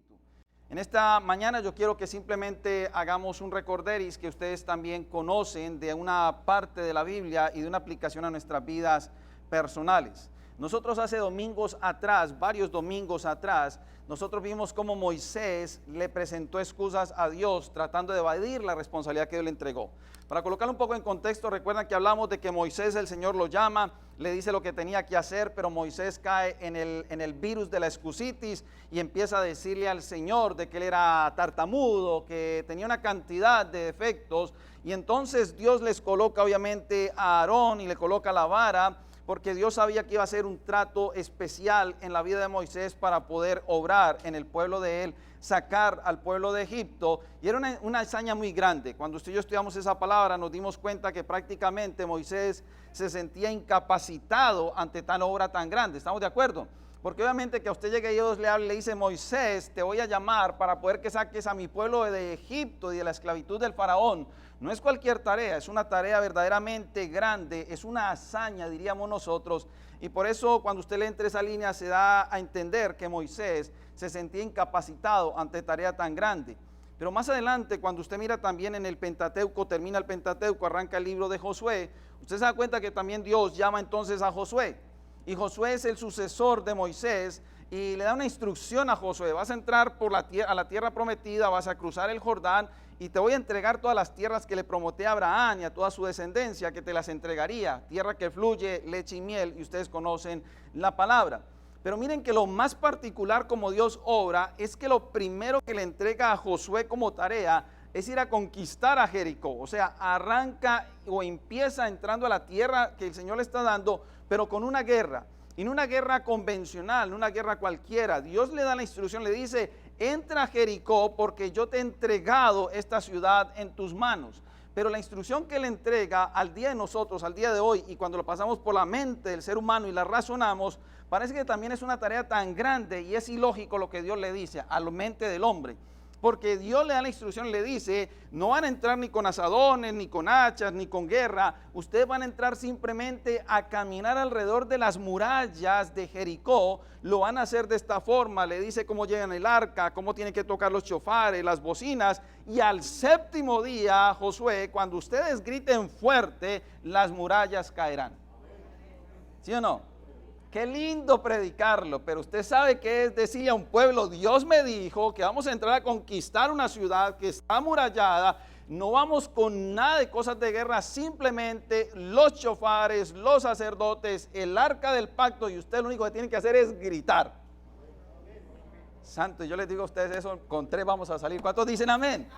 Espíritu. En esta mañana yo quiero que simplemente hagamos un recorderis que ustedes también conocen de una parte de la Biblia y de una aplicación a nuestras vidas personales. Nosotros hace domingos atrás, varios domingos atrás, nosotros vimos cómo Moisés le presentó excusas a Dios tratando de evadir la responsabilidad que Dios le entregó. Para colocarlo un poco en contexto, recuerdan que hablamos de que Moisés, el Señor lo llama, le dice lo que tenía que hacer, pero Moisés cae en el virus de la excusitis y empieza a decirle al Señor de que él era tartamudo, que tenía una cantidad de defectos, y entonces Dios les coloca obviamente a Aarón y le coloca la vara, porque Dios sabía que iba a ser un trato especial en la vida de Moisés para poder obrar en el pueblo de él, sacar al pueblo de Egipto, y era una hazaña muy grande. Cuando usted y yo estudiamos esa palabra nos dimos cuenta que prácticamente Moisés se sentía incapacitado ante tan obra tan grande. ¿Estamos de acuerdo? Porque obviamente que a usted llegue y Dios le hable y le dice: Moisés, te voy a llamar para poder que saques a mi pueblo de Egipto y de la esclavitud del faraón. No es cualquier tarea, es una tarea verdaderamente grande, es una hazaña, diríamos nosotros. Y por eso cuando usted le entre esa línea se da a entender que Moisés se sentía incapacitado ante tarea tan grande. Pero más adelante, cuando usted mira también en el Pentateuco, termina el Pentateuco, arranca el libro de Josué, usted se da cuenta que también Dios llama entonces a Josué. Y Josué es el sucesor de Moisés y le da una instrucción a Josué: vas a entrar a la tierra prometida, vas a cruzar el Jordán y te voy a entregar todas las tierras que le prometí a Abraham y a toda su descendencia, que te las entregaría, tierra que fluye leche y miel, y ustedes conocen la palabra. Pero miren que lo más particular como Dios obra es que lo primero que le entrega a Josué como tarea es ir a conquistar a Jericó. O sea, arranca o empieza entrando a la tierra que el Señor le está dando, pero con una guerra. Y no una guerra convencional, no una guerra cualquiera. Dios le da la instrucción, le dice: entra a Jericó porque yo te he entregado esta ciudad en tus manos. Pero la instrucción que le entrega al día de nosotros, al día de hoy, y cuando lo pasamos por la mente del ser humano y la razonamos, parece que también es una tarea tan grande y es ilógico lo que Dios le dice a la mente del hombre. Porque Dios le da la instrucción, le dice: no van a entrar ni con asadones, ni con hachas, ni con guerra. Ustedes van a entrar simplemente a caminar alrededor de las murallas de Jericó. Lo van a hacer de esta forma. Le dice cómo llegan el arca, cómo tienen que tocar los chofares, las bocinas. Y al séptimo día, Josué, cuando ustedes griten fuerte, las murallas caerán. ¿Sí o no? Qué lindo predicarlo, pero usted sabe qué es decirle a un pueblo: Dios me dijo que vamos a entrar a conquistar una ciudad que está amurallada, no vamos con nada de cosas de guerra, simplemente los chofares, los sacerdotes, el arca del pacto, y usted lo único que tiene que hacer es gritar. Santo, yo les digo a ustedes eso, con 3 vamos a salir. ¿Cuántos dicen amén?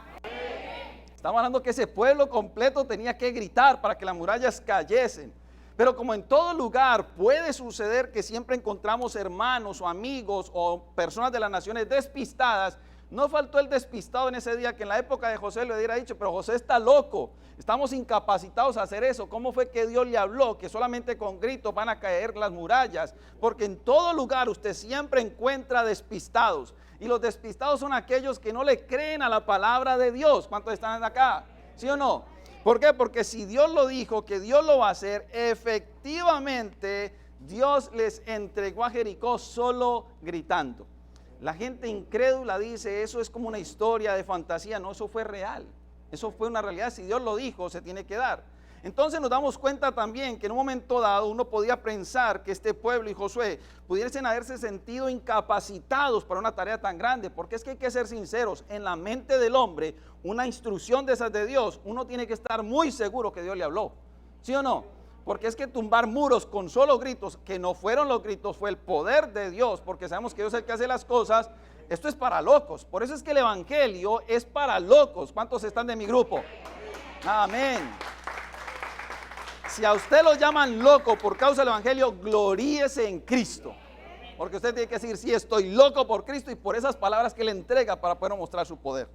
Estamos hablando que ese pueblo completo tenía que gritar para que las murallas cayesen. Pero como en todo lugar puede suceder que siempre encontramos hermanos o amigos o personas de las naciones despistadas, no faltó el despistado en ese día que en la época de José le hubiera dicho: pero José está loco, estamos incapacitados a hacer eso. ¿Cómo fue que Dios le habló que solamente con gritos van a caer las murallas? Porque en todo lugar usted siempre encuentra despistados, y los despistados son aquellos que no le creen a la palabra de Dios. ¿Cuántos están acá? ¿Sí o no? ¿Por qué? Porque si Dios lo dijo, que Dios lo va a hacer, efectivamente Dios les entregó a Jericó solo gritando. La gente incrédula dice: eso es como una historia de fantasía. No, eso fue real, eso fue una realidad. Si Dios lo dijo, se tiene que dar. Entonces nos damos cuenta también que en un momento dado uno podía pensar que este pueblo y Josué pudiesen haberse sentido incapacitados para una tarea tan grande, porque es que hay que ser sinceros, en la mente del hombre, una instrucción de esas de Dios, uno tiene que estar muy seguro que Dios le habló, ¿sí o no? Porque es que tumbar muros con solo gritos, que no fueron los gritos, fue el poder de Dios, porque sabemos que Dios es el que hace las cosas. Esto es para locos. Por eso es que el evangelio es para locos. ¿Cuántos están de mi grupo? Amén. Si a usted lo llaman loco por causa del evangelio, gloríese en Cristo. Porque usted tiene que decir: sí, estoy loco por Cristo y por esas palabras que le entrega para poder mostrar su poder.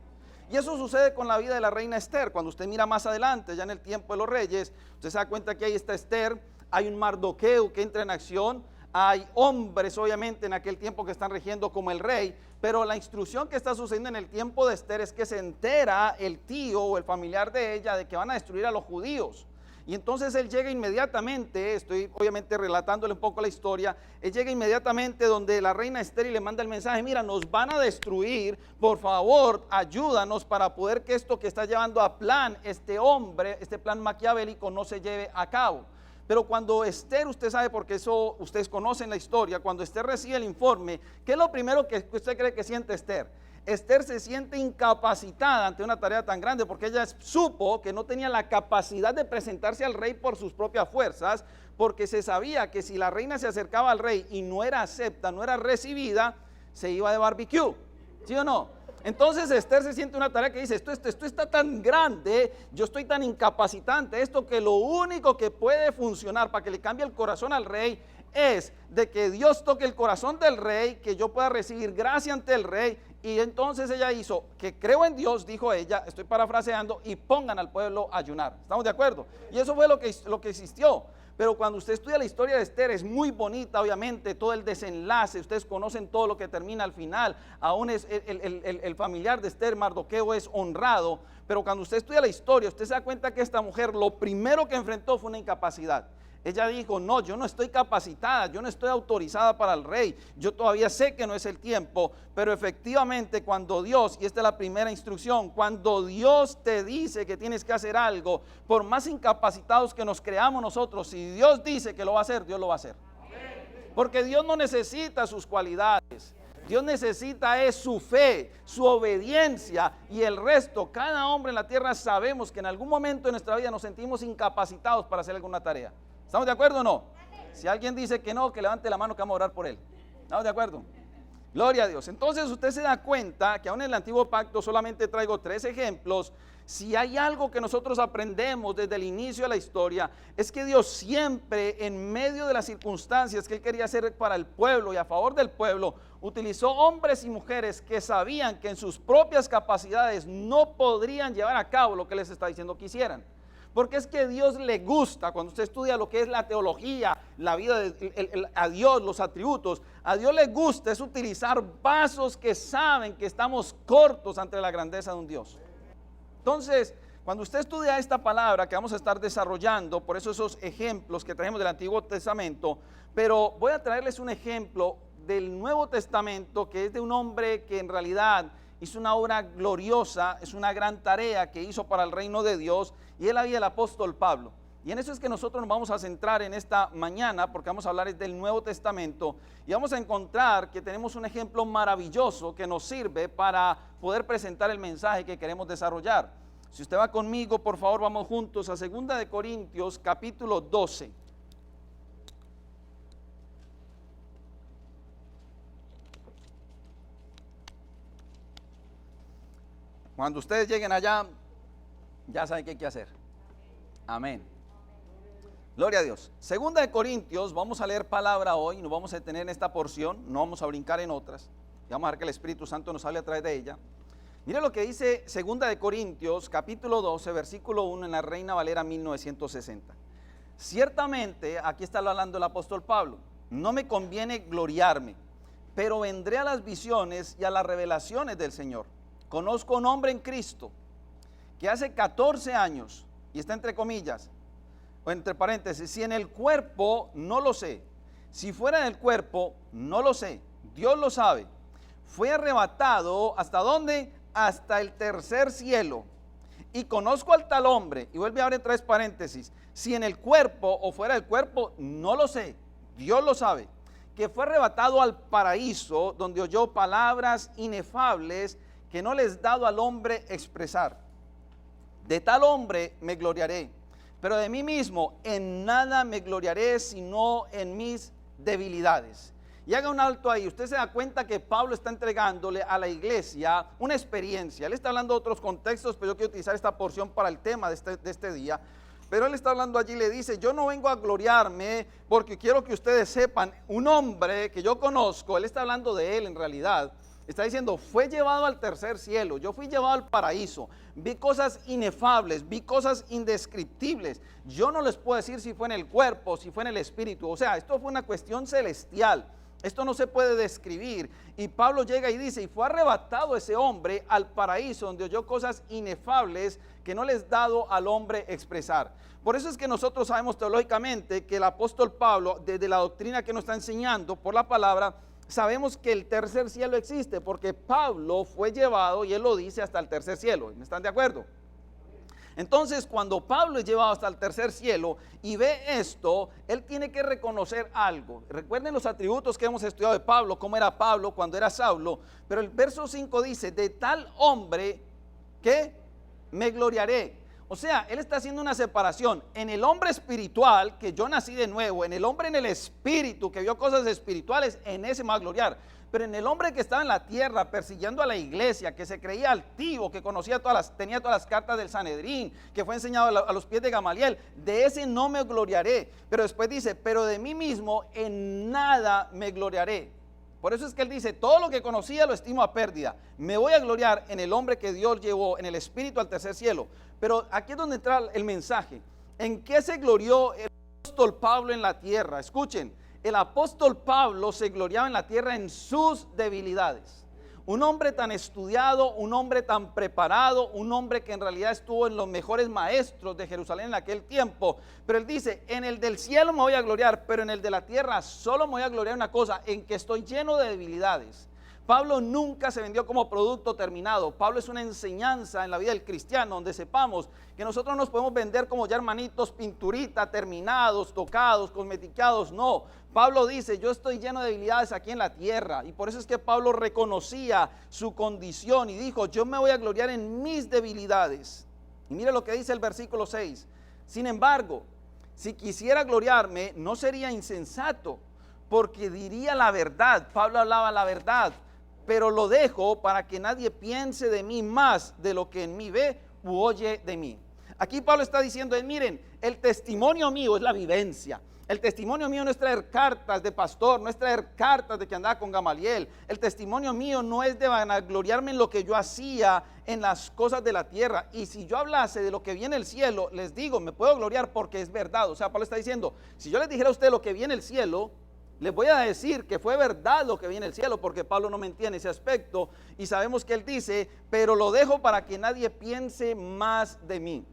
Y eso sucede con la vida de la reina Esther. Cuando usted mira más adelante, ya en el tiempo de los reyes, usted se da cuenta que ahí está Esther, hay un Mardoqueo que entra en acción, hay hombres obviamente en aquel tiempo que están rigiendo como el rey, pero la instrucción que está sucediendo en el tiempo de Esther es que se entera el tío o el familiar de ella de que van a destruir a los judíos. Y entonces él llega inmediatamente, estoy obviamente relatándole un poco la historia, él llega inmediatamente donde la reina Esther y le manda el mensaje: mira, nos van a destruir, por favor, ayúdanos para poder que esto que está llevando a plan este hombre, este plan maquiavélico, no se lleve a cabo. Pero cuando Esther, usted sabe, porque eso ustedes conocen la historia, cuando Esther recibe el informe, ¿qué es lo primero que usted cree que siente Esther? Esther se siente incapacitada ante una tarea tan grande, porque ella supo que no tenía la capacidad de presentarse al rey por sus propias fuerzas, porque se sabía que si la reina se acercaba al rey y no era acepta, no era recibida, se iba de barbecue, ¿sí o no? Entonces Esther se siente una tarea que dice: esto está tan grande, yo estoy tan incapacitante, esto que lo único que puede funcionar para que le cambie el corazón al rey es de que Dios toque el corazón del rey, que yo pueda recibir gracia ante el rey. Y entonces ella hizo que creo en Dios, dijo ella, estoy parafraseando, y pongan al pueblo a ayunar. ¿Estamos de acuerdo? Y eso fue lo que existió. Pero cuando usted estudia la historia de Esther, es muy bonita, obviamente, todo el desenlace. Ustedes conocen todo lo que termina al final. Aún es el familiar de Esther, Mardoqueo, es honrado. Pero cuando usted estudia la historia, usted se da cuenta que esta mujer lo primero que enfrentó fue una incapacidad. Ella dijo: no, yo no estoy capacitada, yo no estoy autorizada para el rey, yo todavía sé que no es el tiempo. Pero efectivamente, cuando Dios, y esta es la primera instrucción, cuando Dios te dice que tienes que hacer algo, por más incapacitados que nos creamos nosotros, si Dios dice que lo va a hacer, Dios lo va a hacer. Porque Dios no necesita sus cualidades, Dios necesita es su fe, su obediencia, y el resto. Cada hombre en la tierra sabemos que en algún momento de nuestra vida nos sentimos incapacitados para hacer alguna tarea. ¿Estamos de acuerdo o no? Si alguien dice que no, que levante la mano, que vamos a orar por él. ¿Estamos de acuerdo? Gloria a Dios. Entonces usted se da cuenta que aún en el antiguo pacto solamente traigo 3 ejemplos. Si hay algo que nosotros aprendemos desde el inicio de la historia, es que Dios siempre, en medio de las circunstancias que Él quería hacer para el pueblo y a favor del pueblo, utilizó hombres y mujeres que sabían que en sus propias capacidades no podrían llevar a cabo lo que les está diciendo que hicieran. Porque es que a Dios le gusta, cuando usted estudia lo que es la teología, la vida a Dios, los atributos, a Dios le gusta es utilizar vasos que saben que estamos cortos ante la grandeza de un Dios. Entonces, cuando usted estudia esta palabra que vamos a estar desarrollando, por eso esos ejemplos que traemos del Antiguo Testamento, pero voy a traerles un ejemplo del Nuevo Testamento, que es de un hombre que en realidad hizo una obra gloriosa, es una gran tarea que hizo para el reino de Dios, y él había el apóstol Pablo. Y en eso es que nosotros nos vamos a centrar en esta mañana, porque vamos a hablar del Nuevo Testamento, y vamos a encontrar que tenemos un ejemplo maravilloso que nos sirve para poder presentar el mensaje que queremos desarrollar. Si usted va conmigo, por favor, vamos juntos a 2 de Corintios, capítulo 12. Cuando ustedes lleguen allá, ya saben qué hay que hacer. Amén. Gloria a Dios. 2 de Corintios, vamos a leer palabra hoy, nos vamos a detener en esta porción, no vamos a brincar en otras, y vamos a dejar que el Espíritu Santo nos hable a través de ella. Mire lo que dice 2 de Corintios, capítulo 12, versículo 1, en la Reina Valera 1960. Ciertamente, aquí está hablando el apóstol Pablo, no me conviene gloriarme, pero vendré a las visiones y a las revelaciones del Señor. Conozco un hombre en Cristo que hace 14 años, y está entre comillas, o entre paréntesis, si en el cuerpo no lo sé, si fuera en el cuerpo no lo sé, Dios lo sabe, fue arrebatado, ¿hasta dónde? Hasta el tercer cielo, y conozco al tal hombre, y vuelve a abrir 3 paréntesis, si en el cuerpo o fuera del cuerpo no lo sé, Dios lo sabe, que fue arrebatado al paraíso, donde oyó palabras inefables que no les dado al hombre expresar. De tal hombre me gloriaré, pero de mí mismo en nada me gloriaré, sino en mis debilidades. Y haga un alto ahí. Usted se da cuenta que Pablo está entregándole a la iglesia una experiencia. Él está hablando de otros contextos, pero yo quiero utilizar esta porción para el tema de este día. Pero él está hablando allí y le dice: yo no vengo a gloriarme porque quiero que ustedes sepan, un hombre que yo conozco, él está hablando de él en realidad, está diciendo, fue llevado al tercer cielo, yo fui llevado al paraíso, vi cosas inefables, vi cosas indescriptibles. Yo no les puedo decir si fue en el cuerpo, si fue en el espíritu, o sea, esto fue una cuestión celestial. Esto no se puede describir. Y Pablo llega y dice, y fue arrebatado ese hombre al paraíso, donde oyó cosas inefables que no les dado al hombre expresar. Por eso es que nosotros sabemos teológicamente que el apóstol Pablo, desde la doctrina que nos está enseñando por la palabra, sabemos que el tercer cielo existe, porque Pablo fue llevado, y él lo dice, hasta el tercer cielo. ¿Me están de acuerdo? Entonces, cuando Pablo es llevado hasta el tercer cielo y ve esto, él tiene que reconocer algo. Recuerden los atributos que hemos estudiado de Pablo, cómo era Pablo cuando era Saulo. Pero el verso 5 dice, de tal hombre que me gloriaré. O sea, él está haciendo una separación en el hombre espiritual, que yo nací de nuevo, en el hombre en el espíritu, que vio cosas espirituales, en ese me va a gloriar. Pero en el hombre que estaba en la tierra persiguiendo a la iglesia, que se creía altivo, que conocía tenía todas las cartas del Sanedrín, que fue enseñado a los pies de Gamaliel, de ese no me gloriaré. Pero después dice, pero de mí mismo en nada me gloriaré. Por eso es que él dice, todo lo que conocía lo estimo a pérdida. Me voy a gloriar en el hombre que Dios llevó en el espíritu al tercer cielo. Pero aquí es donde entra el mensaje. ¿En qué se glorió el apóstol Pablo en la tierra? Escuchen. El apóstol Pablo se gloriaba en la tierra en sus debilidades. Un hombre tan estudiado, un hombre tan preparado, un hombre que en realidad estuvo en los mejores maestros de Jerusalén en aquel tiempo. Pero él dice, en el del cielo me voy a gloriar, pero en el de la tierra solo me voy a gloriar una cosa, en que estoy lleno de debilidades. Pablo nunca se vendió como producto terminado. Pablo es una enseñanza en la vida del cristiano, donde sepamos que nosotros nos podemos vender como ya hermanitos, pinturita, terminados, tocados, cosmeticados. No, Pablo dice, yo estoy lleno de debilidades aquí en la tierra. Y por eso es que Pablo reconocía su condición y dijo, yo me voy a gloriar en mis debilidades. Y mire lo que dice el versículo 6. Sin embargo, si quisiera gloriarme, no sería insensato, porque diría la verdad. Pablo hablaba la verdad. Pero lo dejo para que nadie piense de mí más de lo que en mí ve u oye de mí. Aquí Pablo está diciendo, miren, el testimonio mío es la vivencia. El testimonio mío no es traer cartas de pastor, no es traer cartas de que andaba con Gamaliel. El testimonio mío no es de vanagloriarme en lo que yo hacía en las cosas de la tierra. Y si yo hablase de lo que viene el cielo, les digo, me puedo gloriar porque es verdad. O sea, Pablo está diciendo, si yo les dijera a usted lo que viene el cielo, les voy a decir que fue verdad lo que viene el cielo, porque Pablo no mentía en ese aspecto. Y sabemos que él dice, pero lo dejo para que nadie piense más de mí.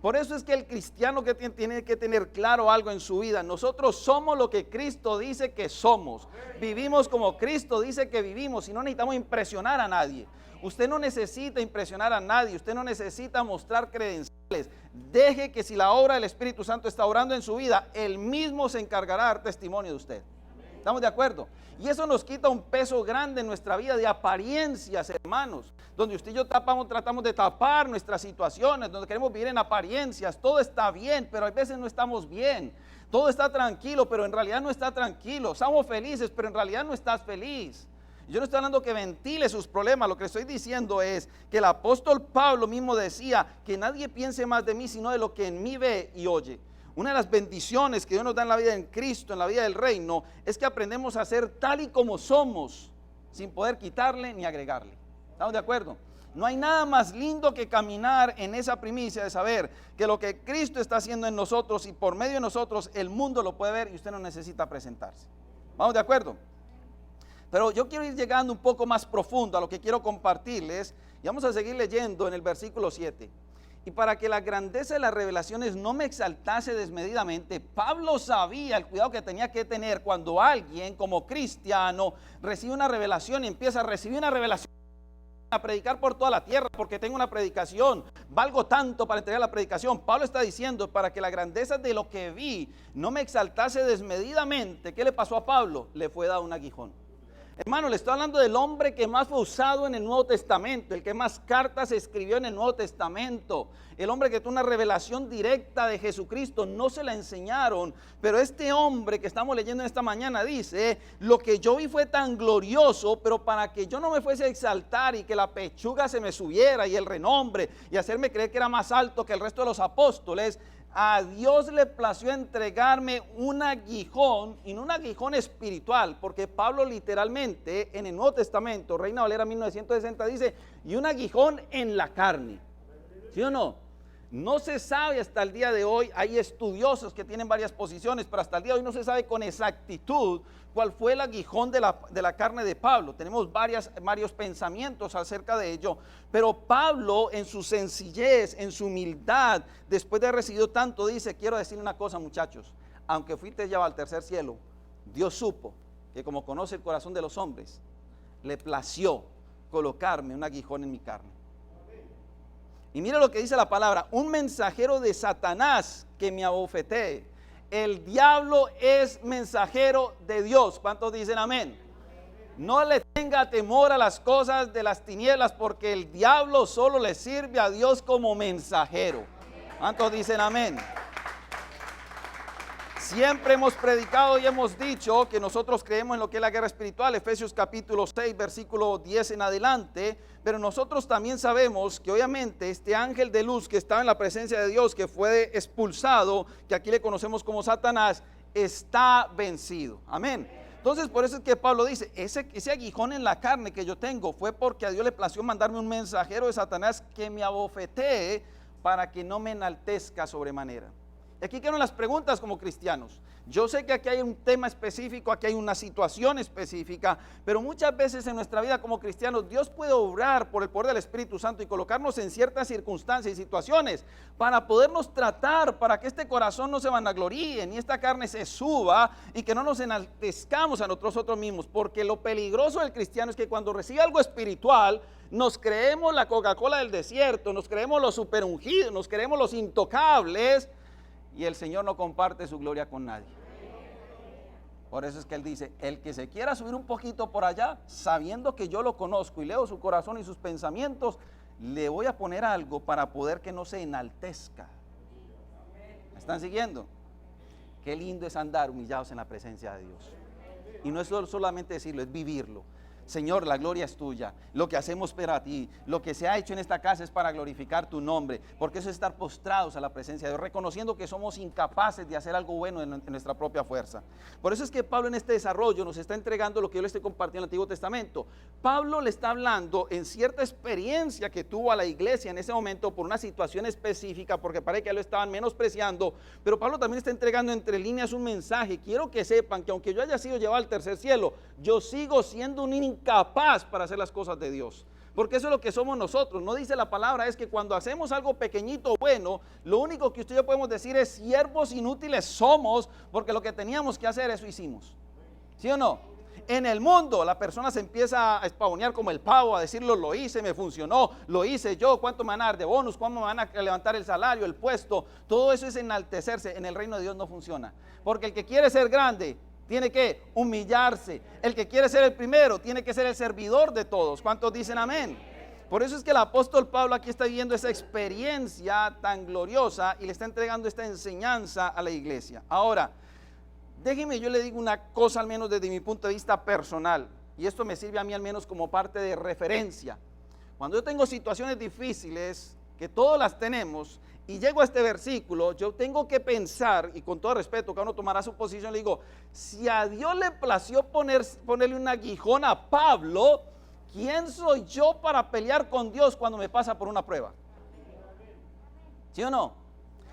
Por eso es que el cristiano que tiene que tener claro algo en su vida. Nosotros somos lo que Cristo dice que somos. Vivimos como Cristo dice que vivimos y no necesitamos impresionar a nadie. Usted no necesita impresionar a nadie, usted no necesita mostrar credenciales. Deje que si la obra del Espíritu Santo está obrando en su vida, Él mismo se encargará de dar testimonio de usted. ¿Estamos de acuerdo? Y eso nos quita un peso grande en nuestra vida de apariencias, hermanos, donde usted y yo tratamos de tapar nuestras situaciones, donde queremos vivir en apariencias. Todo está bien, pero a veces no estamos bien. Todo está tranquilo, pero en realidad no está tranquilo. Estamos felices, pero en realidad no estás feliz. Yo no estoy hablando que ventile sus problemas, lo que estoy diciendo es que el apóstol Pablo mismo decía que nadie piense más de mí, sino de lo que en mí ve y oye. Una de las bendiciones que Dios nos da en la vida en Cristo, en la vida del reino, es que aprendemos a ser tal y como somos, sin poder quitarle ni agregarle. ¿Estamos de acuerdo? No hay nada más lindo que caminar en esa primicia de saber que lo que Cristo está haciendo en nosotros y por medio de nosotros el mundo lo puede ver y usted no necesita presentarse. ¿Vamos de acuerdo? Pero yo quiero ir llegando un poco más profundo a lo que quiero compartirles y vamos a seguir leyendo en el versículo 7. Y para que la grandeza de las revelaciones no me exaltase desmedidamente, Pablo sabía el cuidado que tenía que tener cuando alguien como cristiano recibe una revelación y empieza a recibir una revelación, a predicar por toda la tierra porque tengo una predicación, valgo tanto para entregar la predicación. Pablo está diciendo, para que la grandeza de lo que vi no me exaltase desmedidamente. ¿Qué le pasó a Pablo? Le fue dado un aguijón. Hermano, le estoy hablando del hombre que más fue usado en el Nuevo Testamento, el que más cartas escribió en el Nuevo Testamento, el hombre que tuvo una revelación directa de Jesucristo. No se la enseñaron, pero este hombre que estamos leyendo en esta mañana dice, lo que yo vi fue tan glorioso, pero para que yo no me fuese a exaltar y que la pechuga se me subiera y el renombre y hacerme creer que era más alto que el resto de los apóstoles, a Dios le plació entregarme un aguijón, y no un aguijón espiritual, porque Pablo literalmente en el Nuevo Testamento, Reina Valera 1960 dice, y un aguijón en la carne. ¿Sí o no? No se sabe hasta el día de hoy, hay estudiosos que tienen varias posiciones, pero hasta el día de hoy no se sabe con exactitud cuál fue el aguijón de la carne de Pablo. Tenemos varios pensamientos acerca de ello, pero Pablo en su sencillez, en su humildad, después de haber recibido tanto, dice, quiero decirle una cosa, muchachos, aunque fuiste llevado al tercer cielo, Dios supo que como conoce el corazón de los hombres, le plació colocarme un aguijón en mi carne. Y mira lo que dice la palabra, un mensajero de Satanás que me abofetee. El diablo es mensajero de Dios. ¿Cuántos dicen amén? No le tenga temor a las cosas de las tinieblas, porque el diablo solo le sirve a Dios como mensajero. ¿Cuántos dicen amén? Siempre hemos predicado y hemos dicho que nosotros creemos en lo que es la guerra espiritual, Efesios capítulo 6, versículo 10 en adelante, pero nosotros también sabemos que obviamente este ángel de luz que estaba en la presencia de Dios, que fue expulsado, que aquí le conocemos como Satanás, está vencido. Amén. Entonces por eso es que Pablo dice, ese aguijón en la carne que yo tengo fue porque a Dios le plació mandarme un mensajero de Satanás que me abofetee para que no me enaltezca sobremanera. Aquí quedan las preguntas como cristianos. Yo sé que aquí hay un tema específico, aquí hay una situación específica, pero muchas veces en nuestra vida como cristianos Dios puede obrar por el poder del Espíritu Santo y colocarnos en ciertas circunstancias y situaciones para podernos tratar, para que este corazón no se vanagloríe, ni esta carne se suba y que no nos enaltezcamos a nosotros mismos, porque lo peligroso del cristiano es que cuando recibe algo espiritual, nos creemos la Coca-Cola del desierto, nos creemos los superungidos, nos creemos los intocables, y el Señor no comparte su gloria con nadie. Por eso es que Él dice, el que se quiera subir un poquito por allá, sabiendo que yo lo conozco y leo su corazón y sus pensamientos, le voy a poner algo para poder que no se enaltezca. ¿Me están siguiendo? Qué lindo es andar humillados en la presencia de Dios. Y no es solamente decirlo, es vivirlo. Señor, la gloria es tuya, lo que hacemos para ti, lo que se ha hecho en esta casa es para glorificar tu nombre, porque eso es estar postrados a la presencia de Dios, reconociendo que somos incapaces de hacer algo bueno en nuestra propia fuerza. Por eso es que Pablo en este desarrollo nos está entregando lo que yo le estoy compartiendo en el Antiguo Testamento. Pablo le está hablando en cierta experiencia que tuvo a la iglesia en ese momento por una situación específica, porque parece que lo estaban menospreciando, pero Pablo también está entregando entre líneas un mensaje. Quiero que sepan que aunque yo haya sido llevado al tercer cielo, yo sigo siendo un incapaz para hacer las cosas de Dios, porque eso es lo que somos nosotros. No dice la palabra, es que cuando hacemos algo pequeñito bueno, lo único que usted y yo podemos decir es siervos inútiles somos, porque lo que teníamos que hacer eso hicimos. ¿Sí o no? En el mundo la persona se empieza a espavonear como el pavo, a decirlo, lo hice, me funcionó, lo hice yo, cuánto me van a dar de bonus, cuánto me van a levantar el salario, el puesto. Todo eso es enaltecerse. En el reino de Dios no funciona, porque el que quiere ser grande tiene que humillarse. El que quiere ser el primero tiene que ser el servidor de todos. ¿Cuántos dicen amén? Por eso es que el apóstol Pablo aquí está viviendo esa experiencia tan gloriosa y le está entregando esta enseñanza a la iglesia. Ahora, déjeme, yo le digo una cosa al menos desde mi punto de vista personal, y esto me sirve a mí al menos como parte de referencia. Cuando yo tengo situaciones difíciles, que todas las tenemos, y llego a este versículo, yo tengo que pensar, y con todo respeto, cada uno tomará su posición, le digo, si a Dios le plació ponerle un aguijón a Pablo, ¿quién soy yo para pelear con Dios cuando me pasa por una prueba? ¿Sí o no?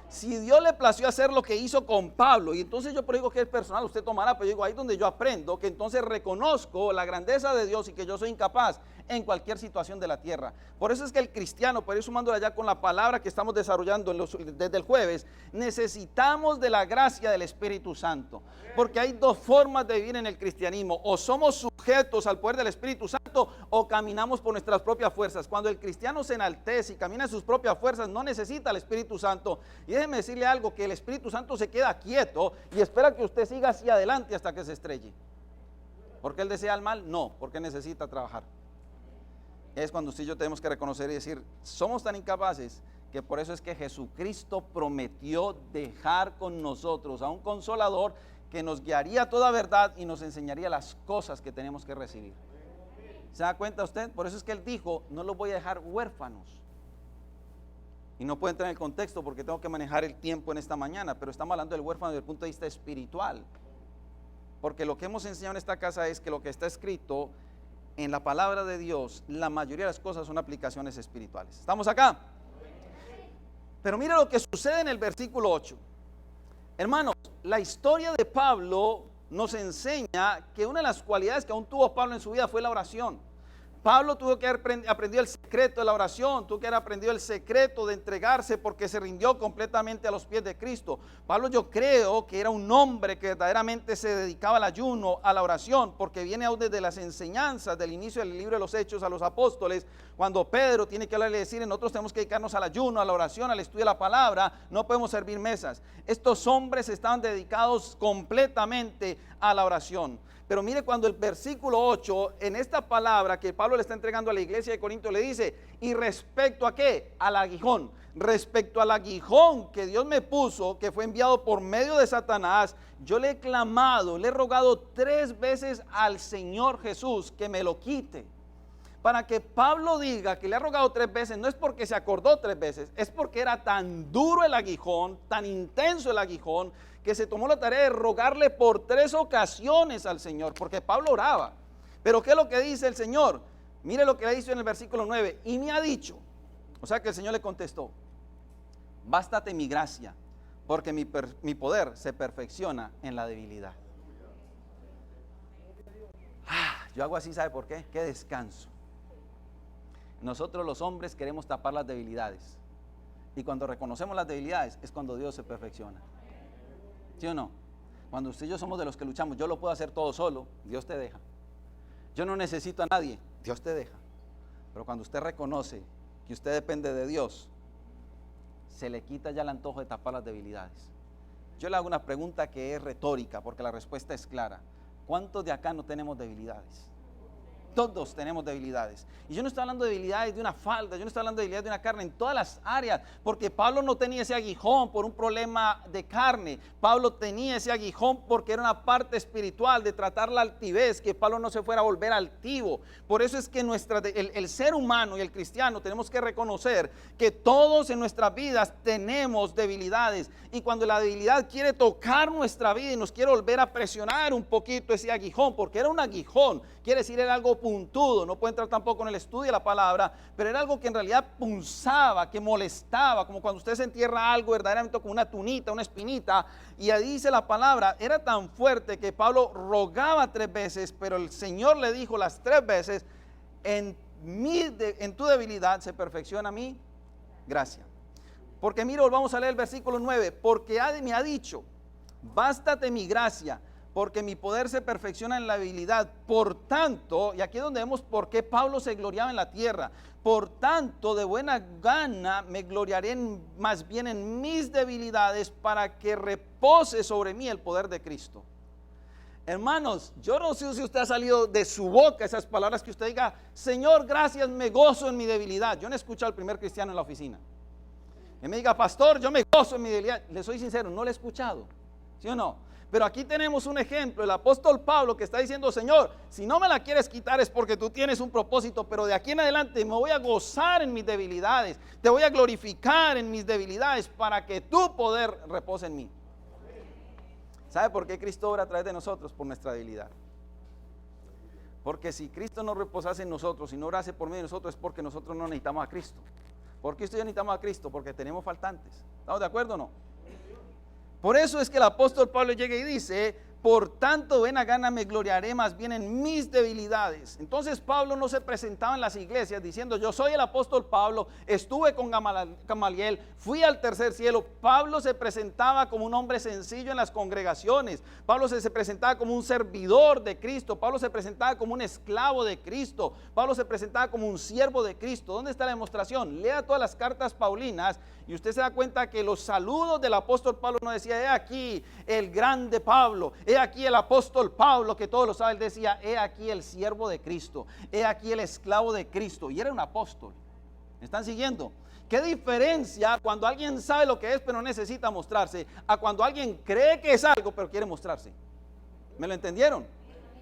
Si Dios le plació hacer lo que hizo con Pablo, y entonces yo digo que es personal, usted tomará, pero yo digo ahí donde yo aprendo, que entonces reconozco la grandeza de Dios y que yo soy incapaz en cualquier situación de la tierra. Por eso es que el cristiano, por ir sumándole ya con la palabra que estamos desarrollando desde el jueves, necesitamos de la gracia del Espíritu Santo, porque hay dos formas de vivir en el cristianismo: o somos sujetos al poder del Espíritu Santo o caminamos por nuestras propias fuerzas. Cuando el cristiano se enaltece y camina en sus propias fuerzas, no necesita el Espíritu Santo. Y déjeme decirle algo, que el Espíritu Santo se queda quieto y espera que usted siga hacia adelante hasta que se estrelle. ¿Porque él desea el mal? No, porque necesita trabajar. Es cuando usted y yo tenemos que reconocer y decir, somos tan incapaces que por eso es que Jesucristo prometió dejar con nosotros a un consolador que nos guiaría a toda verdad y nos enseñaría las cosas que tenemos que recibir. ¿Se da cuenta usted? Por eso es que él dijo, no los voy a dejar huérfanos. Y no puedo entrar en el contexto porque tengo que manejar el tiempo en esta mañana, pero estamos hablando del huérfano desde el punto de vista espiritual. Porque lo que hemos enseñado en esta casa es que lo que está escrito en la palabra de Dios, la mayoría de las cosas son aplicaciones espirituales. ¿Estamos acá? Pero mire lo que sucede en el versículo 8. Hermanos, la historia de Pablo nos enseña que una de las cualidades que aún tuvo Pablo en su vida fue la oración. Pablo tuvo que haber aprendido el secreto de la oración, tuvo que haber aprendido el secreto de entregarse porque se rindió completamente a los pies de Cristo. Pablo, yo creo que era un hombre que verdaderamente se dedicaba al ayuno, a la oración, porque viene aún desde las enseñanzas del inicio del libro de los Hechos a los apóstoles, cuando Pedro tiene que hablarle y decir, nosotros tenemos que dedicarnos al ayuno, a la oración, al estudio de la palabra, no podemos servir mesas. Estos hombres estaban dedicados completamente a la oración. Pero mire cuando el versículo 8, en esta palabra que Pablo le está entregando a la iglesia de Corinto, le dice, ¿y respecto a qué? Al aguijón. Respecto al aguijón que Dios me puso, que fue enviado por medio de Satanás, yo le he clamado, le he rogado 3 veces al Señor Jesús que me lo quite. Para que Pablo diga que le ha rogado 3 veces, no es porque se acordó 3 veces, es porque era tan duro el aguijón, tan intenso el aguijón, que se tomó la tarea de rogarle por 3 ocasiones al Señor, porque Pablo oraba. Pero ¿qué es lo que dice el Señor? Mire lo que le dice en el versículo 9, y me ha dicho, o sea que el Señor le contestó, bástate mi gracia, porque mi poder se perfecciona en la debilidad. Yo hago así, ¿sabe por qué? Qué descanso. Nosotros los hombres queremos tapar las debilidades, y cuando reconocemos las debilidades es cuando Dios se perfecciona. ¿Sí o no? Cuando usted y yo somos de los que luchamos, yo lo puedo hacer todo solo, Dios te deja. Yo no necesito a nadie, Dios te deja. Pero cuando usted reconoce que usted depende de Dios, se le quita ya el antojo de tapar las debilidades. Yo le hago una pregunta que es retórica, porque la respuesta es clara. ¿Cuántos de acá no tenemos debilidades? Todos tenemos debilidades. Y yo no estoy hablando de debilidades de una falda, yo no estoy hablando de debilidades de una carne, en todas las áreas, porque Pablo no tenía ese aguijón por un problema de carne. Pablo tenía ese aguijón porque era una parte espiritual de tratar la altivez, que Pablo no se fuera a volver altivo. Por eso es que el ser humano y el cristiano tenemos que reconocer que todos en nuestras vidas tenemos debilidades, y cuando la debilidad quiere tocar nuestra vida y nos quiere volver a presionar un poquito ese aguijón, porque era un aguijón, quiere decir era algo puntudo, no puede entrar tampoco en el estudio de la palabra, pero era algo que en realidad punzaba, que molestaba, como cuando usted se entierra algo verdaderamente como una tunita, una espinita, y ahí dice la palabra, era tan fuerte que Pablo rogaba 3 veces, pero el Señor le dijo las 3 veces, en tu debilidad se perfecciona mi gracia. Porque mira, vamos a leer el versículo 9, porque me ha dicho, bástate mi gracia, porque mi poder se perfecciona en la debilidad. Por tanto, y aquí es donde vemos por qué Pablo se gloriaba en la tierra, por tanto de buena gana me gloriaré más bien en mis debilidades, para que repose sobre mí el poder de Cristo. Hermanos, yo no sé si usted ha salido de su boca esas palabras que usted diga, Señor, gracias, me gozo en mi debilidad. Yo no he escuchado al primer cristiano en la oficina que me diga, pastor, yo me gozo en mi debilidad. Le soy sincero, no lo he escuchado, ¿sí o no? Pero aquí tenemos un ejemplo, el apóstol Pablo, que está diciendo, Señor, si no me la quieres quitar es porque tú tienes un propósito, pero de aquí en adelante me voy a gozar en mis debilidades, te voy a glorificar en mis debilidades para que tu poder repose en mí. ¿Sabe por qué Cristo obra a través de nosotros? Por nuestra debilidad. Porque si Cristo no reposase en nosotros y no orase por medio de nosotros, es porque nosotros no necesitamos a Cristo. ¿Por qué usted y yo necesitamos a Cristo? Porque tenemos faltantes. ¿Estamos de acuerdo o no? Por eso es que el apóstol Pablo llega y dice, por tanto de buena gana me gloriaré más bien en mis debilidades. Entonces Pablo no se presentaba en las iglesias diciendo, yo soy el apóstol Pablo, estuve con Gamaliel, fui al tercer cielo. Pablo se presentaba como un hombre sencillo en las congregaciones. Pablo se presentaba como un servidor de Cristo. Pablo se presentaba como un esclavo de Cristo. Pablo se presentaba como un siervo de Cristo. ¿Dónde está la demostración? Lea todas las cartas paulinas y usted se da cuenta que los saludos del apóstol Pablo no decía, he aquí el grande Pablo, he aquí el apóstol Pablo, que todos lo saben. Él decía, he aquí el siervo de Cristo, he aquí el esclavo de Cristo, y era un apóstol. ¿Me están siguiendo? ¿Qué diferencia cuando alguien sabe lo que es pero no necesita mostrarse, a cuando alguien cree que es algo pero quiere mostrarse? ¿Me lo entendieron?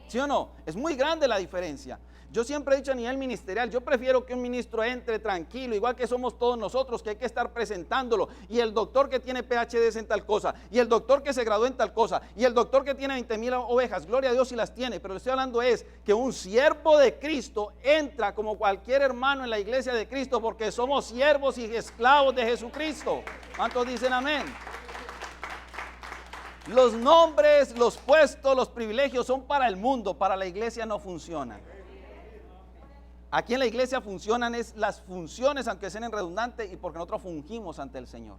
¿Sí o no? Es muy grande la diferencia. Yo siempre he dicho a nivel ministerial, yo prefiero que un ministro entre tranquilo, igual que somos todos nosotros, que hay que estar presentándolo, y el doctor que tiene PhD en tal cosa, y el doctor que se graduó en tal cosa, y el doctor que tiene 20,000 ovejas, gloria a Dios si las tiene, pero lo que estoy hablando es que un siervo de Cristo entra como cualquier hermano en la iglesia de Cristo, porque somos siervos y esclavos de Jesucristo. ¿Cuántos dicen amén? Los nombres, los puestos, los privilegios son para el mundo, para la iglesia no funcionan. Aquí en la iglesia funcionan es las funciones, aunque sean redundantes, y porque nosotros fungimos ante el Señor.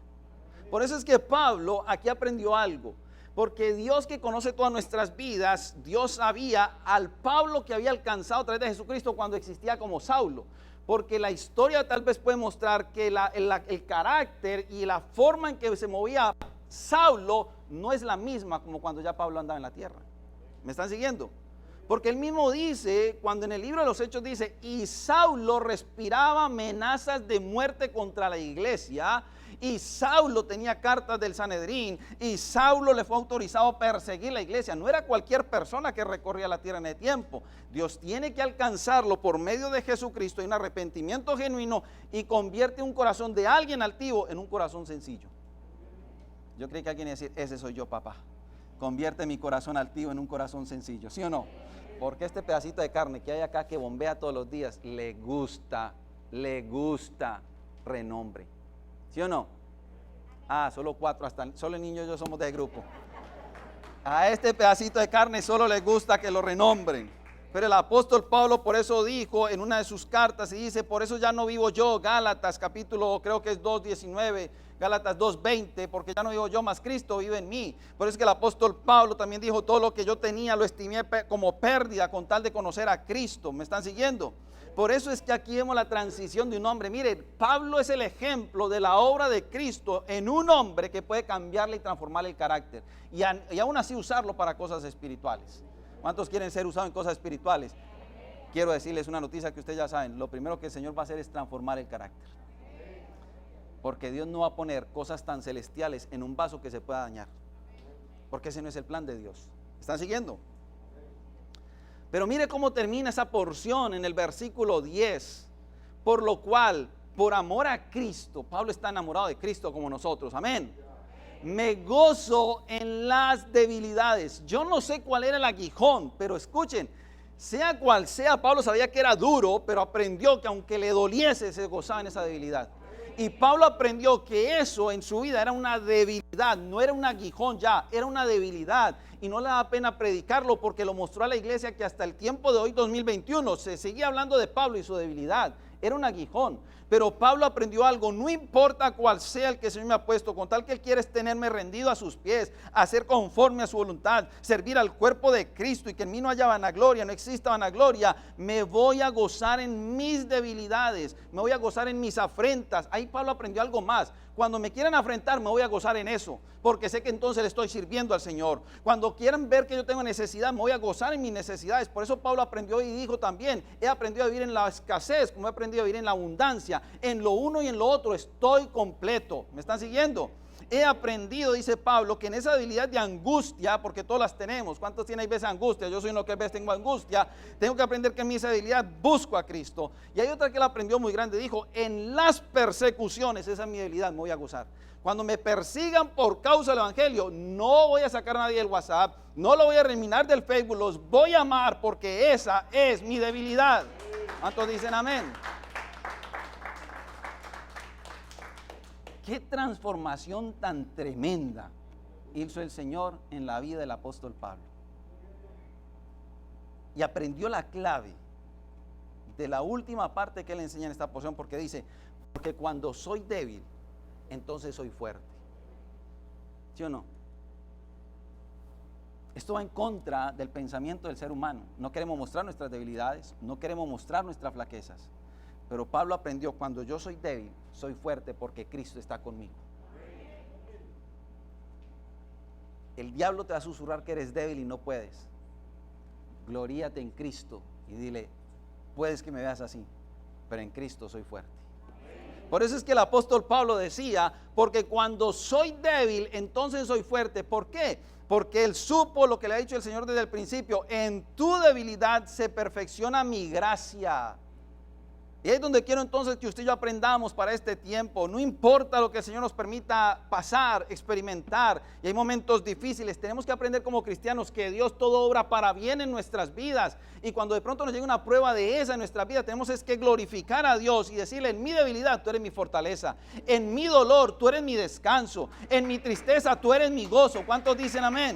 Por eso es que Pablo aquí aprendió algo, porque Dios, que conoce todas nuestras vidas, Dios sabía al Pablo que había alcanzado a través de Jesucristo cuando existía como Saulo, porque la historia tal vez puede mostrar que el carácter y la forma en que se movía Saulo no es la misma como cuando ya Pablo andaba en la tierra. ¿Me están siguiendo? Porque él mismo dice, cuando en el libro de los Hechos dice, y Saulo respiraba amenazas de muerte contra la iglesia, y Saulo tenía cartas del Sanedrín, y Saulo le fue autorizado a perseguir la iglesia. No era cualquier persona que recorría la tierra en el tiempo. Dios tiene que alcanzarlo por medio de Jesucristo en un arrepentimiento genuino, y convierte un corazón de alguien altivo en un corazón sencillo. Yo creí que alguien iba a decir, ese soy yo, papá. Convierte mi corazón altivo en un corazón sencillo, ¿sí o no? Porque este pedacito de carne que hay acá, que bombea todos los días, le gusta renombre, ¿sí o no? Solo 4, solo el niño y yo somos de grupo. A este pedacito de carne solo le gusta que lo renombren. Pero el apóstol Pablo por eso dijo en una de sus cartas, y dice, por eso ya no vivo yo, Gálatas capítulo creo que es 2:19, Gálatas 2:20, porque ya no vivo yo, más Cristo vive en mí. Por eso es que el apóstol Pablo también dijo, todo lo que yo tenía lo estimé como pérdida con tal de conocer a Cristo. ¿Me están siguiendo? Por eso es que aquí vemos la transición de un hombre. Mire, Pablo es el ejemplo de la obra de Cristo en un hombre que puede cambiarle y transformarle el carácter, y aún así usarlo para cosas espirituales. ¿Cuántos quieren ser usados en cosas espirituales? Quiero decirles una noticia que ustedes ya saben. Lo primero que el Señor va a hacer es transformar el carácter, porque Dios no va a poner cosas tan celestiales en un vaso que se pueda dañar, porque ese no es el plan de Dios. ¿Están siguiendo? Pero mire cómo termina esa porción en el versículo 10. Por lo cual, por amor a Cristo, Pablo está enamorado de Cristo como nosotros, amén, me gozo en las debilidades. Yo no sé cuál era el aguijón, pero escuchen, sea cual sea, Pablo sabía que era duro, pero aprendió que aunque le doliese, se gozaba en esa debilidad. Y Pablo aprendió que eso en su vida era una debilidad, no era un aguijón ya, era una debilidad. Y no le da pena predicarlo, porque lo mostró a la iglesia que hasta el tiempo de hoy, 2021, se seguía hablando de Pablo y su debilidad. Era un aguijón. Pero Pablo aprendió algo, no importa cuál sea el que el Señor me ha puesto, con tal que Él quiere es tenerme rendido a sus pies, hacer conforme a su voluntad, servir al cuerpo de Cristo, y que en mí no haya vanagloria, no exista vanagloria. Me voy a gozar en mis debilidades, me voy a gozar en mis afrentas. Ahí Pablo aprendió algo más. Cuando me quieran afrentar, me voy a gozar en eso, porque sé que entonces le estoy sirviendo al Señor. Cuando quieran ver que yo tengo necesidad, me voy a gozar en mis necesidades. Por eso Pablo aprendió y dijo también, he aprendido a vivir en la escasez, como he aprendido a vivir en la abundancia. En lo uno y en lo otro estoy completo. ¿Me están siguiendo? He aprendido, dice Pablo, que en esa debilidad de angustia, porque todas las tenemos. ¿Cuántos tienen ahí veces angustia? Yo soy uno que a veces tengo angustia. Tengo que aprender que en mi esa debilidad busco a Cristo. Y hay otra que él aprendió muy grande. Dijo, en las persecuciones, esa es mi debilidad, me voy a gozar. Cuando me persigan por causa del evangelio, no voy a sacar a nadie del WhatsApp, no lo voy a eliminar del Facebook, los voy a amar, porque esa es mi debilidad. ¿Cuántos dicen amén? Qué transformación tan tremenda hizo el Señor en la vida del apóstol Pablo. Y aprendió la clave de la última parte que él enseña en esta porción, porque dice, porque cuando soy débil, entonces soy fuerte. ¿Sí o no? Esto va en contra del pensamiento del ser humano. No queremos mostrar nuestras debilidades, no queremos mostrar nuestras flaquezas. Pero Pablo aprendió, cuando yo soy débil, soy fuerte porque Cristo está conmigo. El diablo te va a susurrar que eres débil y no puedes. Gloríate en Cristo y dile, puedes que me veas así, pero en Cristo soy fuerte. Por eso es que el apóstol Pablo decía, porque cuando soy débil, entonces soy fuerte. ¿Por qué? porque Él supo lo que le ha dicho el Señor desde el principio: en tu debilidad se perfecciona mi gracia. Y ahí es donde quiero entonces que usted y yo aprendamos para este tiempo. No importa lo que el Señor nos permita pasar, experimentar, y hay momentos difíciles, tenemos que aprender como cristianos que Dios todo obra para bien en nuestras vidas. Y cuando de pronto nos llega una prueba de esa en nuestra vida, tenemos es que glorificar a Dios y decirle: en mi debilidad tú eres mi fortaleza, en mi dolor tú eres mi descanso, en mi tristeza tú eres mi gozo. ¿Cuántos dicen amén?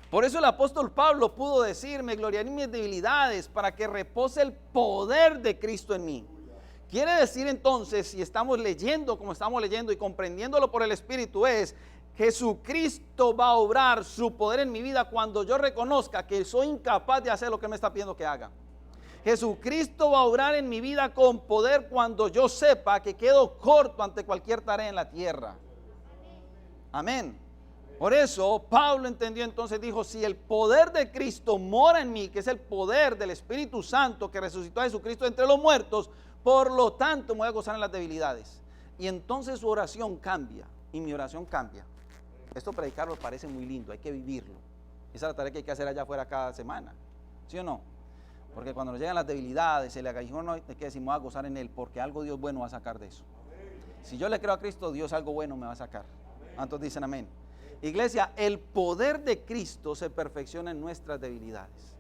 Por eso el apóstol Pablo pudo decir: me gloriaré en mis debilidades para que repose el poder de Cristo en mí. Quiere decir entonces, si estamos leyendo como estamos leyendo y comprendiéndolo por el Espíritu, es: Jesucristo va a obrar su poder en mi vida cuando yo reconozca que soy incapaz de hacer lo que me está pidiendo que haga. Jesucristo va a obrar en mi vida con poder cuando yo sepa que quedo corto ante cualquier tarea en la tierra. Amén. Por eso Pablo entendió entonces, dijo: si el poder de Cristo mora en mí, que es el poder del Espíritu Santo que resucitó a Jesucristo entre los muertos, por lo tanto me voy a gozar en las debilidades. Y entonces su oración cambia y mi oración cambia. Esto predicarlo parece muy lindo, hay que vivirlo. Esa es la tarea que hay que hacer allá afuera cada semana, ¿sí o no? Porque cuando nos llegan las debilidades, el aguijón, hay que decir: me voy a gozar en él, porque algo Dios bueno va a sacar de eso. Si yo le creo a Cristo, Dios algo bueno me va a sacar. ¿Cuántos dicen amén? Iglesia, el poder de Cristo se perfecciona en nuestras debilidades.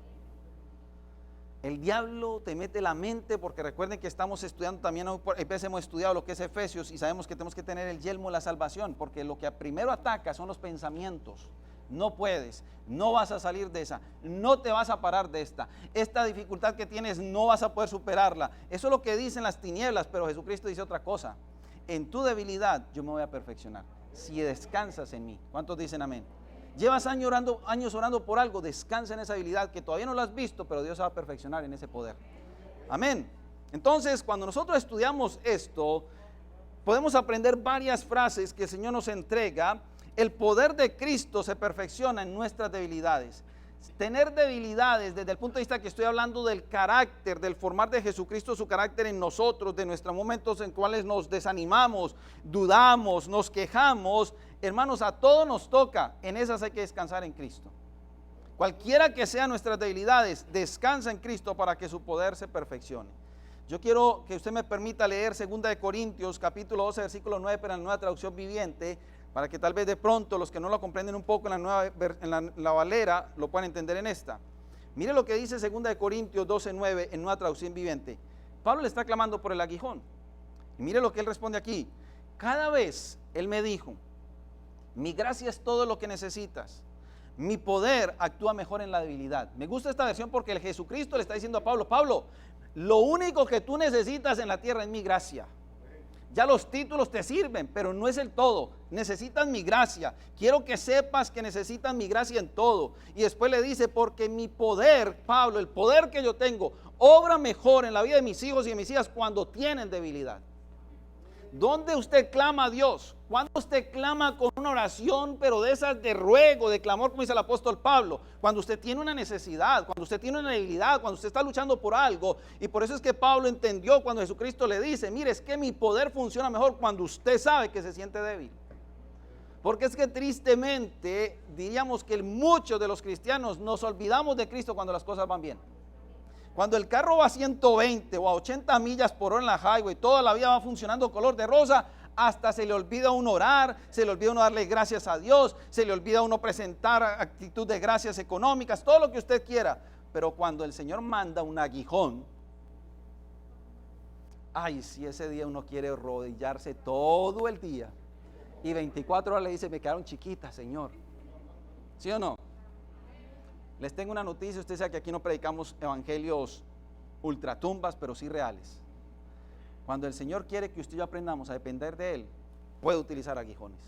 El diablo te mete la mente, porque recuerden que estamos estudiando también, hemos estudiado lo que es Efesios y sabemos que tenemos que tener el yelmo de la salvación, porque lo que primero ataca son los pensamientos. No puedes, no vas a salir de esa, no te vas a parar de esta dificultad que tienes no vas a poder superarla. Eso es lo que dicen las tinieblas, pero Jesucristo dice otra cosa: en tu debilidad yo me voy a perfeccionar, si descansas en mí. ¿Cuántos dicen amén? Llevas años orando por algo, descansa en esa habilidad que todavía no lo has visto, pero Dios se va a perfeccionar en ese poder. Amén. Entonces, cuando nosotros estudiamos esto, podemos aprender varias frases que el Señor nos entrega. El poder de Cristo se perfecciona en nuestras debilidades. Tener debilidades desde el punto de vista que estoy hablando del carácter, del formar de Jesucristo su carácter en nosotros, de nuestros momentos en cuales nos desanimamos, dudamos, nos quejamos. Hermanos, a todos nos toca, en esas hay que descansar en Cristo. Cualquiera que sean nuestras debilidades, descansa en Cristo para que su poder se perfeccione. Yo quiero que usted me permita leer 2 Corintios capítulo 12 versículo 9, pero en la Nueva Traducción Viviente, para que tal vez de pronto los que no lo comprenden un poco en la Valera lo puedan entender en esta. Mire lo que dice 2 Corintios 12:9 en Nueva Traducción Viviente. Pablo le está clamando por el aguijón. Y mire lo que él responde aquí: cada vez él me dijo: mi gracia es todo lo que necesitas, mi poder actúa mejor en la debilidad. Me gusta esta versión porque el Jesucristo le está diciendo a Pablo: Pablo, lo único que tú necesitas en la tierra es mi gracia. Ya los títulos te sirven, pero no es el todo. Necesitan mi gracia. Quiero que sepas que necesitan mi gracia en todo. Y después le dice: porque mi poder, Pablo, el poder que yo tengo, obra mejor en la vida de mis hijos y de mis hijas cuando tienen debilidad. ¿Dónde usted clama a Dios? Cuando usted clama con una oración, pero de esas de ruego, de clamor, como dice el apóstol Pablo. Cuando usted tiene una necesidad, cuando usted tiene una debilidad, cuando usted está luchando por algo. Y por eso es que Pablo entendió cuando Jesucristo le dice: mire, es que mi poder funciona mejor cuando usted sabe que se siente débil. Porque es que tristemente diríamos que muchos de los cristianos nos olvidamos de Cristo cuando las cosas van bien. Cuando el carro va a 120 o a 80 millas por hora en la highway, toda la vida va funcionando color de rosa, hasta se le olvida a uno orar, se le olvida a uno darle gracias a Dios, se le olvida a uno presentar actitud de gracias económicas, todo lo que usted quiera. Pero cuando el Señor manda un aguijón, ay, si ese día uno quiere arrodillarse todo el día y 24 horas le dice: me quedaron chiquitas, Señor. ¿Sí o no? Les tengo una noticia: usted sabe que aquí no predicamos evangelios ultratumbas, pero sí reales. Cuando el Señor quiere que usted y yo aprendamos a depender de Él, puede utilizar aguijones.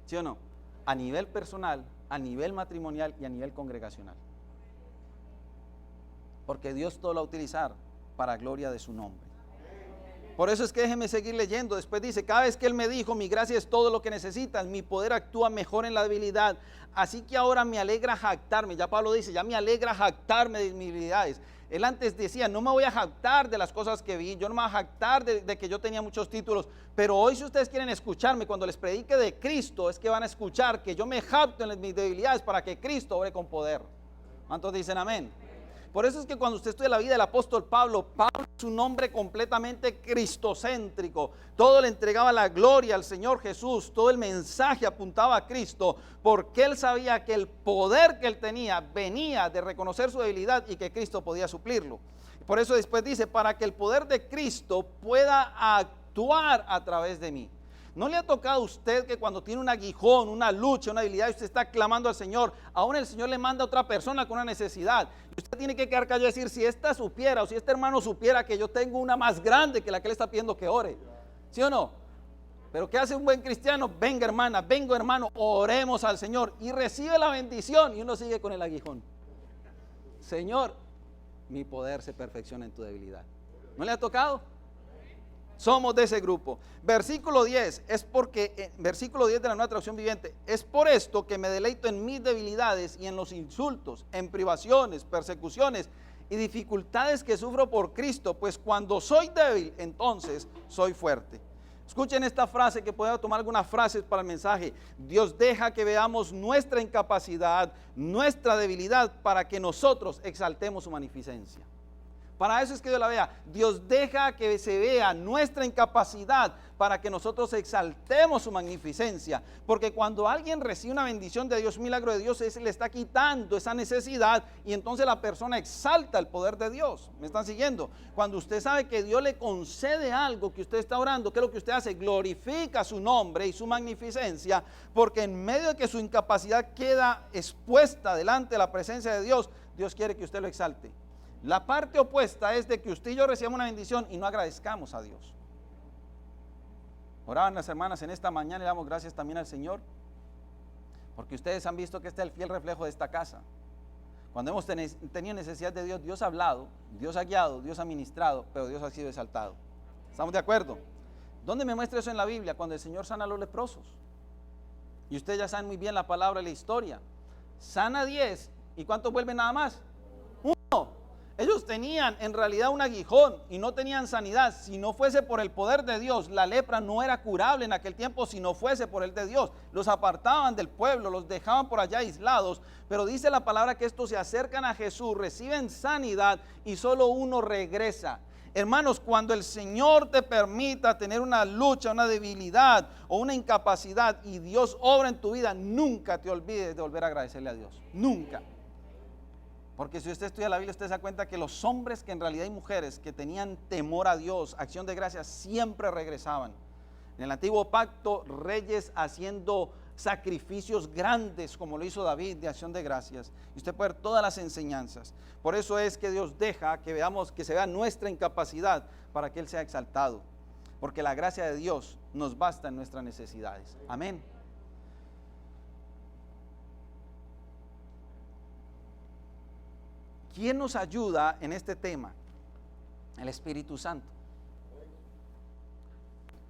¿Sí o no? A nivel personal, a nivel matrimonial y a nivel congregacional. Porque Dios todo lo va a utilizar para gloria de su nombre. Por eso es que déjeme seguir leyendo. Después dice: cada vez que Él me dijo: mi gracia es todo lo que necesitas, mi poder actúa mejor en la debilidad. Así que ahora me alegra jactarme. Ya Pablo dice: ya me alegra jactarme de mis debilidades. Él antes decía, no me voy a jactar de las cosas que vi, yo no me voy a jactar de que yo tenía muchos títulos, pero hoy si ustedes quieren escucharme, cuando les predique de Cristo, es que van a escuchar que yo me jacto en mis debilidades para que Cristo obre con poder. ¿Cuántos dicen amén? Por eso es que cuando usted estudia la vida del apóstol Pablo, Pablo es un hombre completamente cristocéntrico. Todo le entregaba la gloria al Señor Jesús, todo el mensaje apuntaba a Cristo, porque él sabía que el poder que él tenía venía de reconocer su debilidad y que Cristo podía suplirlo. Por eso después dice, para que el poder de Cristo pueda actuar a través de mí. ¿No le ha tocado a usted que cuando tiene un aguijón, una lucha, una debilidad, y usted está clamando al Señor, aún el Señor le manda a otra persona con una necesidad? Y usted tiene que quedar callado y decir, si esta supiera o si este hermano supiera que yo tengo una más grande que la que le está pidiendo que ore. ¿Sí o no? Pero ¿qué hace un buen cristiano? Venga hermana, vengo hermano, oremos al Señor y recibe la bendición y uno sigue con el aguijón. Señor, mi poder se perfecciona en tu debilidad. ¿No le ha tocado? Somos de ese grupo. Versículo 10, versículo 10 de la Nueva Traducción Viviente, es por esto que me deleito en mis debilidades y en los insultos, en privaciones, persecuciones y dificultades que sufro por Cristo, pues cuando soy débil, entonces soy fuerte. Escuchen esta frase, que pueda tomar algunas frases para el mensaje. Dios deja que veamos nuestra incapacidad, nuestra debilidad, para que nosotros exaltemos su magnificencia. Para eso es que Dios la vea. Dios deja que se vea nuestra incapacidad para que nosotros exaltemos su magnificencia. Porque cuando alguien recibe una bendición de Dios, un milagro de Dios, ese le está quitando esa necesidad y entonces la persona exalta el poder de Dios. ¿Me están siguiendo? Cuando usted sabe que Dios le concede algo que usted está orando, ¿qué es lo que usted hace? Glorifica su nombre y su magnificencia, porque en medio de que su incapacidad queda expuesta delante de la presencia de Dios, Dios quiere que usted lo exalte. La parte opuesta es de que usted y yo recibamos una bendición y no agradezcamos a Dios. Oraban las hermanas en esta mañana y le damos gracias también al Señor, porque ustedes han visto que este es el fiel reflejo de esta casa. Cuando hemos tenido necesidad de Dios, Dios ha hablado, Dios ha guiado, Dios ha ministrado, pero Dios ha sido exaltado. ¿Estamos de acuerdo? ¿Dónde me muestra eso en la Biblia? Cuando el Señor sana a los leprosos. Y ustedes ya saben muy bien la palabra y la historia. Sana 10, ¿y cuántos vuelven nada más? 1. Ellos tenían en realidad un aguijón y no tenían sanidad. Si no fuese por el poder de Dios, la lepra no era curable en aquel tiempo. Si no fuese por el de Dios, los apartaban del pueblo, los dejaban por allá aislados. Pero dice la palabra que estos se acercan a Jesús, reciben sanidad y solo uno regresa. Hermanos, cuando el Señor te permita tener una lucha, una debilidad o una incapacidad y Dios obra en tu vida, nunca te olvides de volver a agradecerle a Dios. Nunca. Porque si usted estudia la Biblia, usted se da cuenta que los hombres, que en realidad hay mujeres que tenían temor a Dios, acción de gracias, siempre regresaban. En el antiguo pacto, reyes haciendo sacrificios grandes, como lo hizo David, de acción de gracias. Y usted puede ver todas las enseñanzas. Por eso es que Dios deja que veamos, que se vea nuestra incapacidad para que Él sea exaltado. Porque la gracia de Dios nos basta en nuestras necesidades. Amén. ¿Quién nos ayuda en este tema? El Espíritu Santo.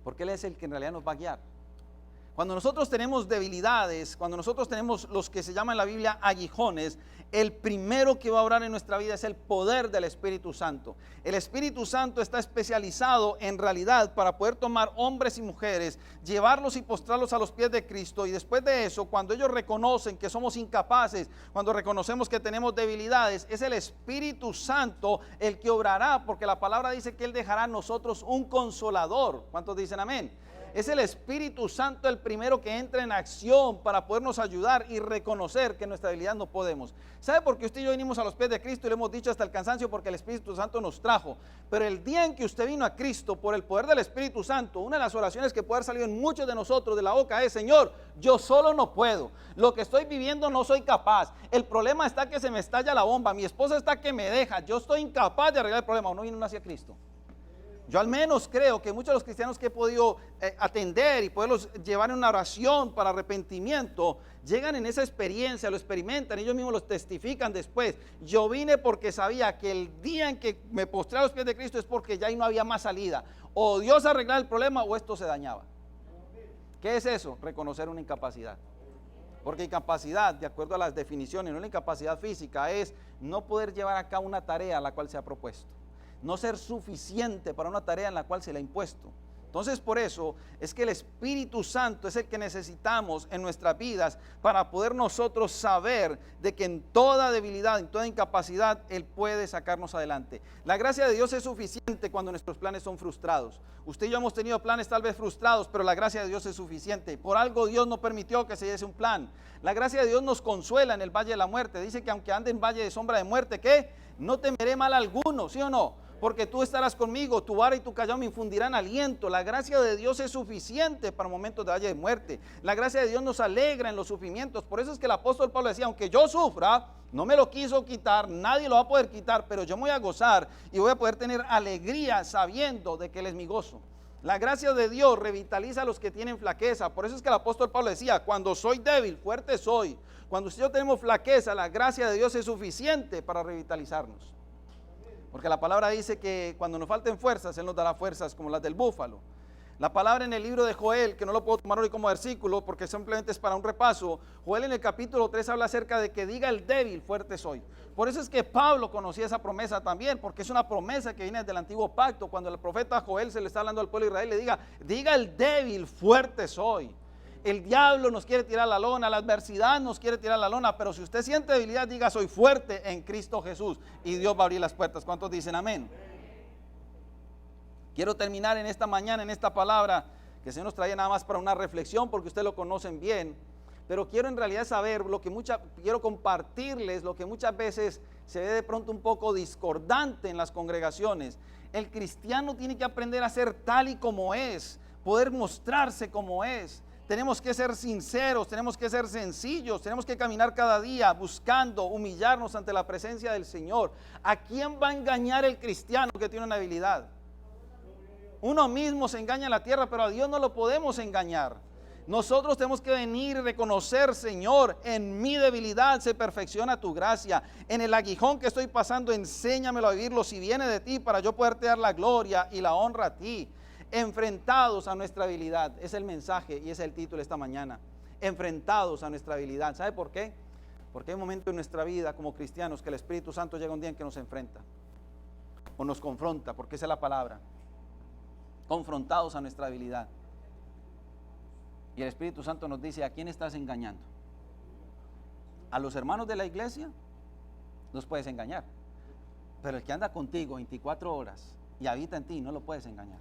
Porque Él es el que en realidad nos va a guiar. Cuando nosotros tenemos debilidades, cuando nosotros tenemos los que se llaman en la Biblia aguijones, el primero que va a obrar en nuestra vida es el poder del Espíritu Santo. El Espíritu Santo está especializado en realidad para poder tomar hombres y mujeres, llevarlos y postrarlos a los pies de Cristo, y después de eso, cuando ellos reconocen que somos incapaces, cuando reconocemos que tenemos debilidades, es el Espíritu Santo el que obrará, porque la palabra dice que Él dejará a nosotros un consolador. ¿Cuántos dicen amén? Es el Espíritu Santo el primero que entra en acción para podernos ayudar y reconocer que en nuestra debilidad no podemos. ¿Sabe por qué usted y yo vinimos a los pies de Cristo y le hemos dicho hasta el cansancio? Porque el Espíritu Santo nos trajo. Pero el día en que usted vino a Cristo por el poder del Espíritu Santo, una de las oraciones que puede haber salido en muchos de nosotros de la boca es: Señor, yo solo no puedo. Lo que estoy viviendo no soy capaz. El problema está que se me estalla la bomba. Mi esposa está que me deja. Yo estoy incapaz de arreglar el problema. ¿O no vino hacia Cristo? Yo al menos creo que muchos de los cristianos que he podido atender y poderlos llevar en una oración para arrepentimiento, llegan en esa experiencia, lo experimentan, ellos mismos lo testifican después. Yo vine porque sabía que el día en que me postré a los pies de Cristo es porque ya ahí no había más salida. O Dios arreglaba el problema o esto se dañaba. ¿Qué es eso? Reconocer una incapacidad. Porque incapacidad, de acuerdo a las definiciones, no la incapacidad física, es no poder llevar a cabo una tarea a la cual se ha propuesto. No ser suficiente para una tarea en la cual se le ha impuesto. Entonces, por eso es que el Espíritu Santo es el que necesitamos en nuestras vidas para poder nosotros saber de que en toda debilidad, en toda incapacidad, Él puede sacarnos adelante. La gracia de Dios es suficiente cuando nuestros planes son frustrados. Usted y yo hemos tenido planes tal vez frustrados, pero la gracia de Dios es suficiente. Por algo Dios no permitió que se diese un plan. La gracia de Dios nos consuela en el valle de la muerte. Dice que aunque ande en valle de sombra de muerte, ¿qué? No temeré mal alguno, ¿sí o no? Porque tú estarás conmigo, tu vara y tu callado me infundirán aliento. La gracia de Dios es suficiente para momentos de valle de muerte. La gracia de Dios nos alegra en los sufrimientos. Por eso es que el apóstol Pablo decía, aunque yo sufra, no me lo quiso quitar, nadie lo va a poder quitar, pero yo me voy a gozar y voy a poder tener alegría sabiendo de que Él es mi gozo. La gracia de Dios revitaliza a los que tienen flaqueza. Por eso es que el apóstol Pablo decía, cuando soy débil, fuerte soy. Cuando usted y yo tenemos flaqueza, la gracia de Dios es suficiente para revitalizarnos. Porque la palabra dice que cuando nos falten fuerzas, Él nos dará fuerzas como las del búfalo. La palabra en el libro de Joel, que no lo puedo tomar hoy como versículo porque simplemente es para un repaso. Joel en el capítulo 3 habla acerca de que diga el débil, fuerte soy. Por eso es que Pablo conocía esa promesa también, porque es una promesa que viene del antiguo pacto. Cuando el profeta Joel se le está hablando al pueblo de Israel, le diga el débil, fuerte soy. El diablo nos quiere tirar la lona, la adversidad nos quiere tirar la lona, pero si usted siente debilidad, diga soy fuerte en Cristo Jesús y Dios va a abrir las puertas. ¿Cuántos dicen amén? Quiero terminar en esta mañana, en esta palabra, que se nos traía nada más para una reflexión, porque ustedes lo conocen bien, pero quiero en realidad saber, quiero compartirles lo que muchas veces se ve de pronto un poco discordante en las congregaciones. El cristiano tiene que aprender a ser tal y como es, poder mostrarse como es. Tenemos que ser sinceros, tenemos que ser sencillos, tenemos que caminar cada día buscando humillarnos ante la presencia del Señor. ¿A quién va a engañar el cristiano que tiene una habilidad? Uno mismo se engaña en la tierra, pero a Dios no lo podemos engañar. Nosotros tenemos que venir y reconocer, Señor, en mi debilidad se perfecciona tu gracia. En el aguijón que estoy pasando, enséñamelo a vivirlo si viene de ti para yo poderte dar la gloria y la honra a ti. Enfrentados a nuestra habilidad, es el mensaje y es el título esta mañana. Enfrentados a nuestra habilidad. ¿Sabe por qué? Porque hay momentos en nuestra vida como cristianos que el Espíritu Santo llega un día en que nos enfrenta o nos confronta, porque esa es la palabra. Confrontados a nuestra habilidad. Y el Espíritu Santo nos dice, ¿a quién estás engañando? ¿A los hermanos de la iglesia? Los puedes engañar. Pero el que anda contigo 24 horas y habita en ti, no lo puedes engañar.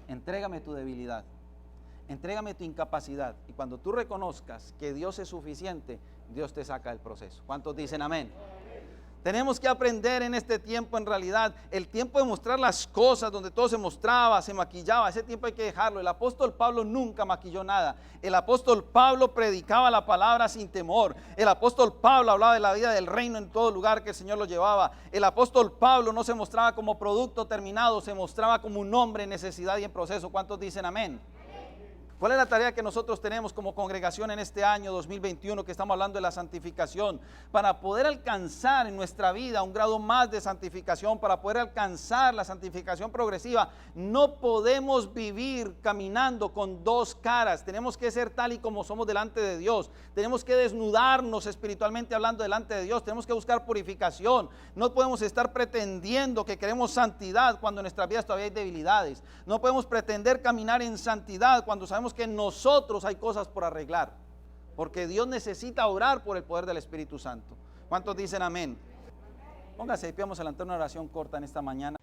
Entrégame tu debilidad, entrégame tu incapacidad, y cuando tú reconozcas que Dios es suficiente, Dios te saca del proceso. ¿Cuántos dicen amén? Tenemos que aprender en este tiempo, en realidad, el tiempo de mostrar las cosas, donde todo se mostraba, se maquillaba, ese tiempo hay que dejarlo. El apóstol Pablo nunca maquilló nada. El apóstol Pablo predicaba la palabra sin temor. El apóstol Pablo hablaba de la vida del reino en todo lugar que el Señor lo llevaba. El apóstol Pablo no se mostraba como producto terminado, se mostraba como un hombre en necesidad y en proceso. ¿Cuántos dicen amén? ¿Cuál es la tarea que nosotros tenemos como congregación en este año 2021 que estamos hablando de la santificación? Para poder alcanzar en nuestra vida un grado más de santificación, para poder alcanzar la santificación progresiva, no podemos vivir caminando con dos caras. Tenemos que ser tal y como somos delante de Dios. Tenemos que desnudarnos espiritualmente hablando delante de Dios. Tenemos que buscar purificación. No podemos estar pretendiendo que queremos santidad cuando en nuestras vidas todavía hay debilidades. No podemos pretender caminar en santidad cuando sabemos que en nosotros hay cosas por arreglar, porque Dios necesita orar por el poder del Espíritu Santo. ¿Cuántos dicen amén? Póngase y pidamos adelante una oración corta en esta mañana.